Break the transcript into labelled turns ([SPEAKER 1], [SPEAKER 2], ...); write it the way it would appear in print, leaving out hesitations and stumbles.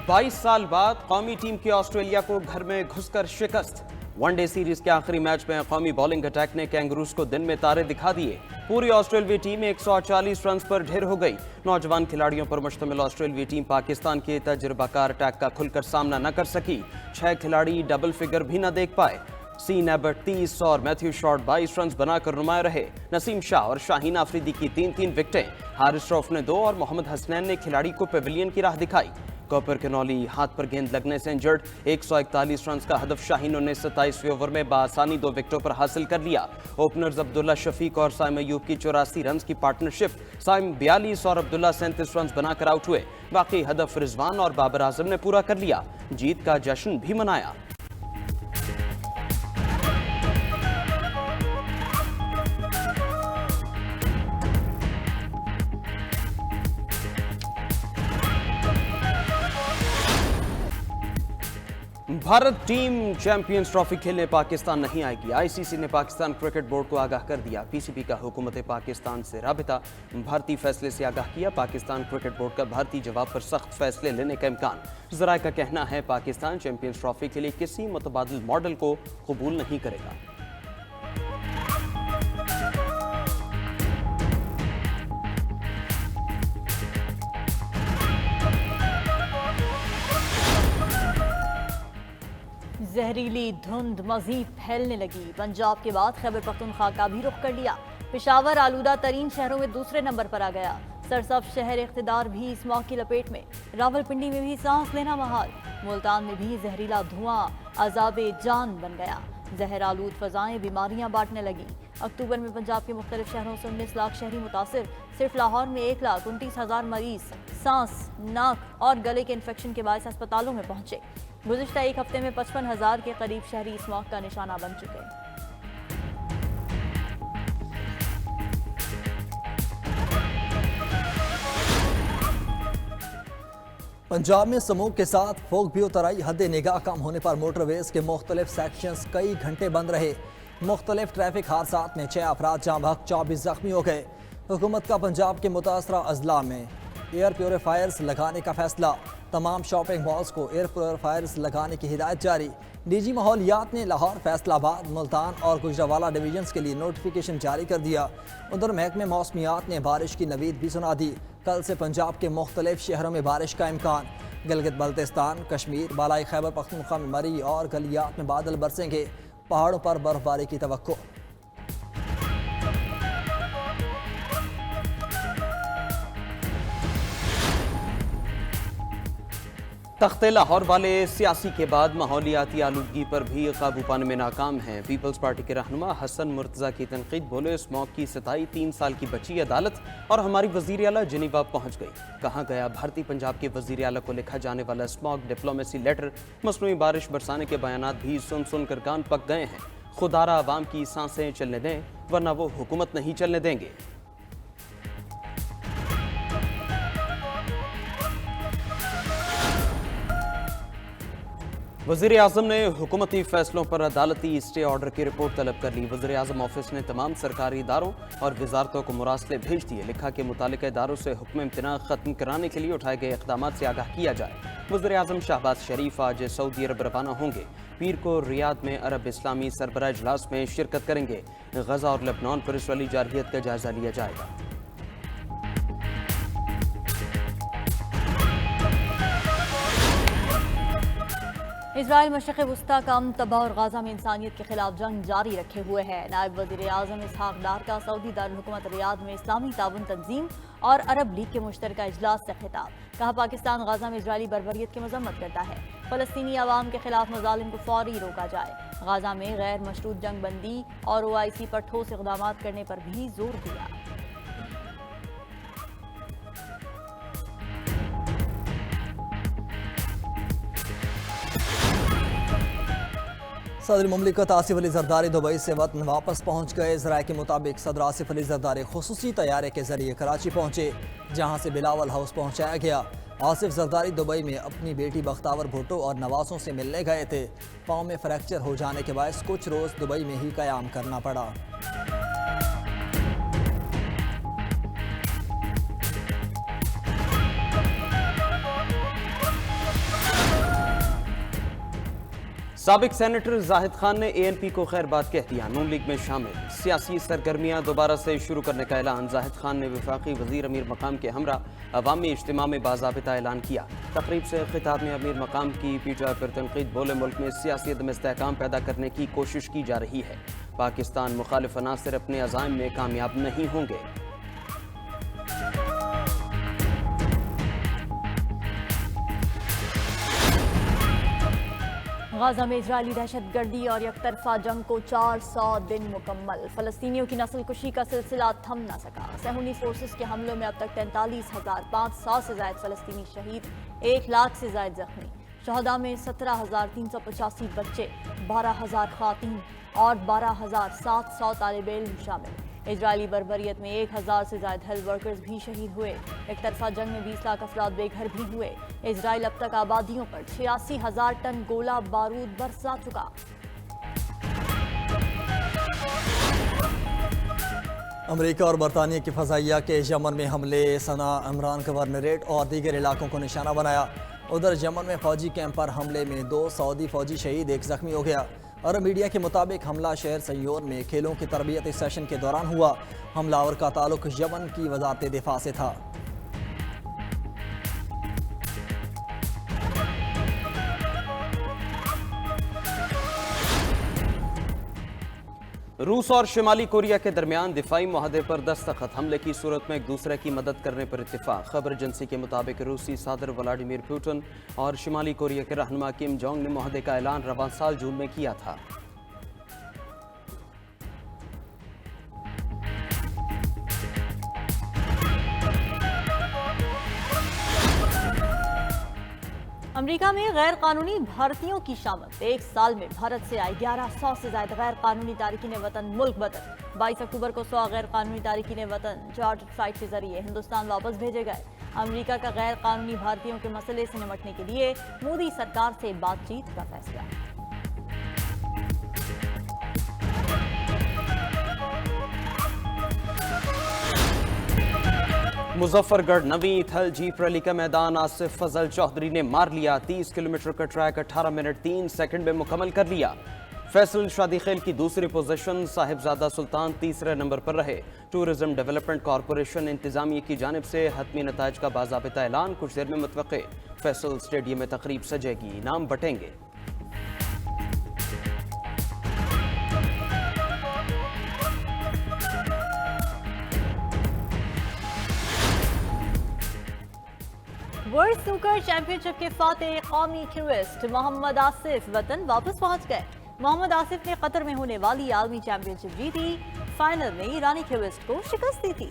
[SPEAKER 1] 22 साल बाद कौमी टीम की ऑस्ट्रेलिया को घर में घुसकर शिकस्त। वनडे सीरीज के आखिरी मैच में कौमी बॉलिंग अटैक ने कैंगरूज को दिन में तारे दिखा दिए। पूरी ऑस्ट्रेलियाई टीम 140 रन पर ढेर हो गई। नौजवान खिलाड़ियों पर मुश्तमिल ऑस्ट्रेलियाई टीम पाकिस्तान के तजुर्बाकार अटैक का खुलकर सामना न कर सकी। 6 खिलाड़ी डबल फिगर भी न देख पाए। सीन एबर्ट 30 और मैथ्यू शॉर्ट 22 रन बनाकर नुमाया रहे। नसीम शाह और शाहीन आफरीदी की 3-3 विकेटें, हारिस रऊफ ने 2 और मोहम्मद हसनैन ने खिलाड़ी को पेविलियन की राह दिखाई। कॉपर कैनोली हाथ पर गेंद लगने से इंजर्ड। 141 रन का हदफ शाहीनों ने 27वें ओवर में बासानी 2 विकेटों पर हासिल कर लिया। ओपनर्स अब्दुल्ला शफीक और साइम अयूब की 84 रन की पार्टनरशिप, साइम 42 और अब्दुल्ला 37 रन बनाकर आउट हुए। बाकी हदफ रिजवान और बाबर आजम ने पूरा कर लिया। जीत का जश्न भी मनाया। भारत टीम चैंपियंस ट्रॉफी खेलने पाकिस्तान नहीं आएगी। आईसीसी ने पाकिस्तान क्रिकेट बोर्ड को आगाह कर दिया। पीसीबी का हुकूमत पाकिस्तान से राबिता, भारतीय फैसले से आगाह किया। पाकिस्तान क्रिकेट बोर्ड का भारतीय जवाब पर सख्त फैसले लेने का इम्कान। जराए का कहना है पाकिस्तान चैंपियंस ट्रॉफी के लिए किसी मुतबादिल मॉडल को कबूल नहीं करेगा।
[SPEAKER 2] जहरीली धुंध मजीद फैलने लगी। पंजाब के बाद खैबर पख्तूनख्वा का भी रुख कर लिया। पेशावर आलूदा तरीन शहरों में दूसरे नंबर पर आ गया। सरसब्ज शहर इख्तिदार भी स्मॉग की लपेट में। रावलपिंडी में भी सांस लेना महाल। मुल्तान में भी जहरीला धुआं अजाबे जान बन गया। जहर आलूद फजाएं बीमारियां बांटने लगी। अक्टूबर में पंजाब के मुख्तलिफ शहरों से 19 लाख शहरी मुतासिर। सिर्फ लाहौर में 1,29,000 मरीज सांस, नाक और गले के इन्फेक्शन के बायस अस्पतालों में पहुंचे। गुज़िश्ता एक हफ्ते में 55,000 के करीब शहरी स्मॉग का निशाना बन चुके।
[SPEAKER 3] पंजाब में समूह के साथ फोक भी उतर आई। हद निगाह कम होने पर मोटरवेज के मुख्तलिफ सेक्शंस कई घंटे बंद रहे। मुख्तलिफ ट्रैफिक हादसात में 6 अफराद जाँ बहक, 24 जख्मी हो गए। हुकूमत का पंजाब के मुतासरा अजला में एयर प्योरीफायर्स लगाने का फैसला। तमाम शॉपिंग मॉल्स को एयर प्योरीफायर्स लगाने की हिदायत जारी। डीजी माहौलियात ने लाहौर, फैसलाबाद, मुल्तान और गुजरावाला डिवीजन्स के लिए नोटिफिकेशन जारी कर दिया। उधर महकमे मौसमियात ने बारिश की नवीद भी सुना दी। कल से पंजाब के मुख्तलिफ शहरों में बारिश का इम्कान। गिलगित बल्तिस्तान, कश्मीर, बालाई खैबर पख्तूनख्वा में मरी और गलियात में बादल बरसेंगे। पहाड़ों पर बर्फबारी की तवक्को।
[SPEAKER 1] तख्ते लाहौर वाले सियासी के बाद माहौलियाती आलूदगी पर भी काबू पाने में नाकाम हैं। पीपल्स पार्टी के रहनुमा हसन मुर्तज़ा की तनकीद, बोले स्मॉग की सताई 3 साल की बची अदालत और हमारी वज़ीर आला जिनीवा पहुंच गई। कहाँ गया भारतीय पंजाब के वज़ीर आला को लिखा जाने वाला स्मॉग डिप्लोमेसी लेटर। मसनूई बारिश बरसाने के बयानात भी सुन सुन कर कान पक गए हैं। खुदारा आवाम की सांसें चलने दें वरना वो हुकूमत नहीं चलने देंगे। वज़ीर आज़म ने हुकूमती फैसलों पर अदालती स्टे ऑर्डर की रिपोर्ट तलब कर ली। वज़ीर आज़म ऑफिस ने तमाम सरकारी इदारों और वजारतों को मुरासले भेज दिए। लिखा कि मुतालिका इदारों से हुक्म इम्तना ख़त्म कराने के लिए उठाए गए इक़दाम से आगाह किया जाए। वज़ीर आज़म शहबाज शरीफ आज सऊदी अरब रवाना होंगे। पीर को रियाद में अरब इस्लामी सरबराह इजलास में शिरकत करेंगे। गजा और लेबनान पर इसराइली जारहियत का जायजा लिया जाएगा।
[SPEAKER 2] इजराइल मशरिक़ वस्ता का तबाह और गाजा में इंसानियत के खिलाफ जंग जारी रखे हुए है। नायब वज़ीर आज़म इसहाक डार का सऊदी दारुल हुकूमत रियाद में इस्लामी ताउन तंजीम और अरब लीग के मुश्तरका इजलास से खिताब। कहा पाकिस्तान गाजा में इजरायली बर्बरियत की मजम्मत करता है। फ़लस्तीनी अवाम के खिलाफ मज़ालिम को फौरी रोका जाए। गाजा में गैर मशरूत जंग बंदी और OIC पर ठोस इक़दाम करने पर भी जोर दिया।
[SPEAKER 3] सदर मुमलिकत आसिफ अली जरदारी दुबई से वतन वापस पहुंच गए। ज़राए के मुताबिक सदर आसिफ अली जरदारी खुसूसी तैयारे के जरिए कराची पहुंचे, जहां से बिलावल हाउस पहुंचाया गया। आसिफ जरदारी दुबई में अपनी बेटी बख्तावर भुट्टो और नवासों से मिलने गए थे। पाँव में फ्रैक्चर हो जाने के बायस कुछ रोज़ दुबई में ही क़याम करना पड़ा।
[SPEAKER 1] साबिक सेनेटर जाहिद खान ने ANP को खैरबाद कह दिया, नून लीग में शामिल। सियासी सरगर्मियां दोबारा से शुरू करने का ऐलान। जाहिद खान ने वफाकी वजीर अमीर मकाम के हमरा अवामी इज्तिमा में बाज़ाबिता ऐलान किया। तकरीब से खिताब में अमीर मकाम की PTI पर तनकीद, बोले मुल्क में सियासी अदम इस्तेहकाम पैदा करने की कोशिश की जा रही है। पाकिस्तान मुखालिफ अनासर अपने अज़ाइम में कामयाब नहीं होंगे।
[SPEAKER 2] गाजा में इजरायली दहशतगर्दी और एकतरफा जंग को 400 दिन मुकम्मल। फलस्तीनियों की नस्ल कुशी का सिलसिला थम न सका। सहूनी फोर्सेस के हमलों में अब तक 43,500 से ज्यादा फलस्तीनी शहीद, 1 लाख से ज्यादा जख्मी। शहदा में 17,385 बच्चे, 12,000 खातीन और 12,700 तालिब इल्म शामिल। इजरायली बर्बरियत में 1,000 से ज्यादा हेल्थ वर्कर्स भी शहीद हुए। एक तरफा जंग में 20 लाख अफराद बेघर भी हुए। इजराइल अब तक आबादियों पर 86,000 टन गोला बारूद बरसा चुका।
[SPEAKER 3] अमेरिका और बरतानिया की फजाइया के यमन में हमले, सना, इमरान गवर्नरेट और दीगर इलाकों को निशाना बनाया। उधर यमन में फौजी कैंप पर हमले में 2 सऊदी फौजी शहीद, 1 जख्मी हो गया। अरब मीडिया के मुताबिक हमला शहर सयोर में खेलों की तरबियती सेशन के दौरान हुआ। हमलावर का ताल्लुक यमन की वजारत दिफा से था।
[SPEAKER 1] रूस और शिमाली कोरिया के दरमियान दिफाई मुआहदे पर दस्तखत, हमले की सूरत में एक दूसरे की मदद करने पर इत्तेफाक। खबर एजेंसी के मुताबिक रूसी सदर व्लादिमीर पुतिन और शिमाली कोरिया के रहनुमा किम जोंग ने मुआहदे का ऐलान रवां साल जून में किया था।
[SPEAKER 2] अमेरिका में गैर कानूनी भारतीयों की शामत। 1 साल में भारत से आए 1100 से ज्यादा गैर कानूनी तारिकीन वतन मुल्क बदल। 22 अक्टूबर को 100 गैर कानूनी तारिकीन वतन चार्टर्ड फ्लाइट के जरिए हिंदुस्तान वापस भेजे गए। अमेरिका का गैर कानूनी भारतीयों के मसले से निपटने के लिए मोदी सरकार से बातचीत का फैसला।
[SPEAKER 1] मुजफ्फरगढ़ नवीं थल जीप रैली का मैदान आसिफ फजल चौधरी ने मार लिया। 30 किलोमीटर का ट्रैक 18 मिनट 3 सेकंड में मुकम्मल कर लिया। फैसल शादीखेल की दूसरी पोजीशन, साहिबजादा सुल्तान तीसरे नंबर पर रहे। टूरिज्म डेवलपमेंट कॉरपोरेशन इंतजामिया की जानिब से हतमी नताइज का बाज़ाबिता ऐलान, कुछ देर में मुतवक्के। फैसल स्टेडियम में तकरीब सजेगी, इनाम बटेंगे।
[SPEAKER 2] वर्ल्ड स्नूकर चैंपियनशिप के फातेह कौमी क्विस्ट मोहम्मद आसिफ वतन वापस पहुंच गए। मोहम्मद आसिफ ने कतर में होने वाली आलमी चैंपियनशिप जीती। फाइनल में ईरानी क्विस्ट को शिकस्त दी थी।